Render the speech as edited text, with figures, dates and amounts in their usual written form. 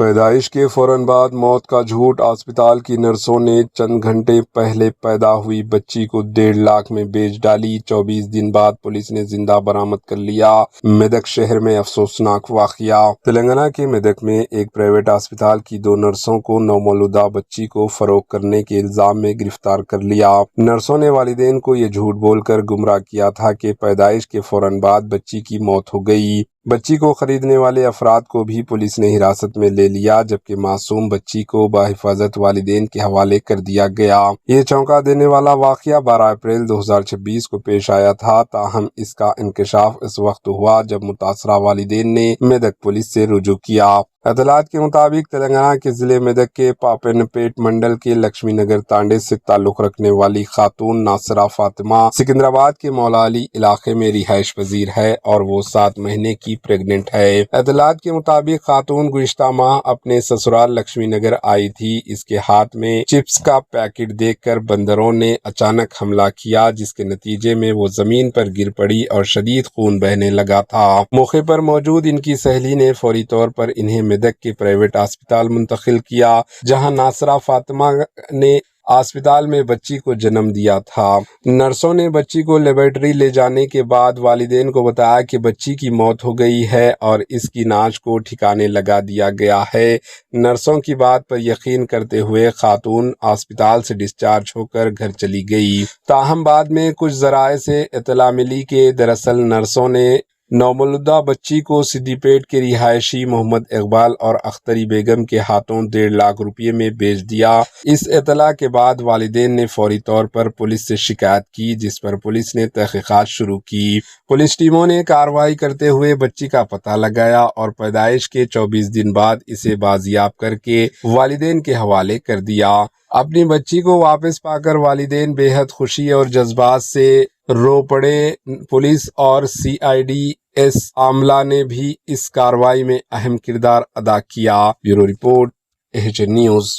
پیدائش کے فوراً بعد موت کا جھوٹ، اسپتال کی نرسوں نے چند گھنٹے پہلے پیدا ہوئی بچی کو 1.5 لاکھ میں بیچ ڈالی، 24 دن بعد پولیس نے زندہ برآمد کر لیا۔ میدک شہر میں افسوسناک واقعہ۔ تلنگانہ کے میدک میں ایک پرائیویٹ اسپتال کی 2 نرسوں کو نومولودہ بچی کو فروخت کرنے کے الزام میں گرفتار کر لیا۔ نرسوں نے والدین کو یہ جھوٹ بول کر گمراہ کیا تھا کہ پیدائش کے فوراً بعد بچی کی موت ہو گئی۔ بچی کو خریدنے والے افراد کو بھی پولیس نے حراست میں لے لیا، جبکہ معصوم بچی کو بحفاظت والدین کے حوالے کر دیا گیا۔ یہ چونکا دینے والا واقعہ 12 اپریل 2026 کو پیش آیا تھا، تاہم اس کا انکشاف اس وقت ہوا جب متاثرہ والدین نے میدک پولیس سے رجوع کیا۔ اطلاعات کے مطابق تلنگانہ کے ضلع میدک کے پاپن پیٹ منڈل کے لکشمی نگر تانڈے سے تعلق رکھنے والی خاتون ناصرہ فاطمہ سکندرآباد کے مولا علی علاقے میں رہائش پذیر ہے اور وہ 7 مہینے کی پریگننٹ ہے۔ اطلاعات کے مطابق خاتون گزشتہ ماہ اپنے سسرال لکشمی نگر آئی تھی۔ اس کے ہاتھ میں چپس کا پیکٹ دیکھ کر بندروں نے اچانک حملہ کیا، جس کے نتیجے میں وہ زمین پر گر پڑی اور شدید خون بہنے لگا تھا۔ موقع پر موجود ان کی سہیلی نے فوری طور پر انہیں میدک کے پرائیویٹ اسپتال منتقل کیا، جہاں ناصرہ فاطمہ نے اسپتال میں بچی کو جنم دیا تھا۔ نرسوں نے بچی کو لیبارٹری لے جانے کے بعد والدین کو بتایا کہ بچی کی موت ہو گئی ہے اور اس کی ناچ کو ٹھکانے لگا دیا گیا ہے۔ نرسوں کی بات پر یقین کرتے ہوئے خاتون اسپتال سے ڈسچارج ہو کر گھر چلی گئی، تاہم بعد میں کچھ ذرائع سے اطلاع ملی کہ دراصل نرسوں نے نومولودہ بچی کو سدی پیٹ کے رہائشی محمد اقبال اور اختری بیگم کے ہاتھوں 1.5 لاکھ روپے میں بیچ دیا۔ اس اطلاع کے بعد والدین نے فوری طور پر پولیس سے شکایت کی، جس پر پولیس نے تحقیقات شروع کی۔ پولیس ٹیموں نے کارروائی کرتے ہوئے بچی کا پتہ لگایا اور پیدائش کے 24 دن بعد اسے بازیاب کر کے والدین کے حوالے کر دیا۔ اپنی بچی کو واپس پا کر والدین بے حد خوشی اور جذبات سے رو پڑے۔ پولیس اور CIDS عملہ نے بھی اس کارروائی میں اہم کردار ادا کیا۔ Bureau report, AHN news.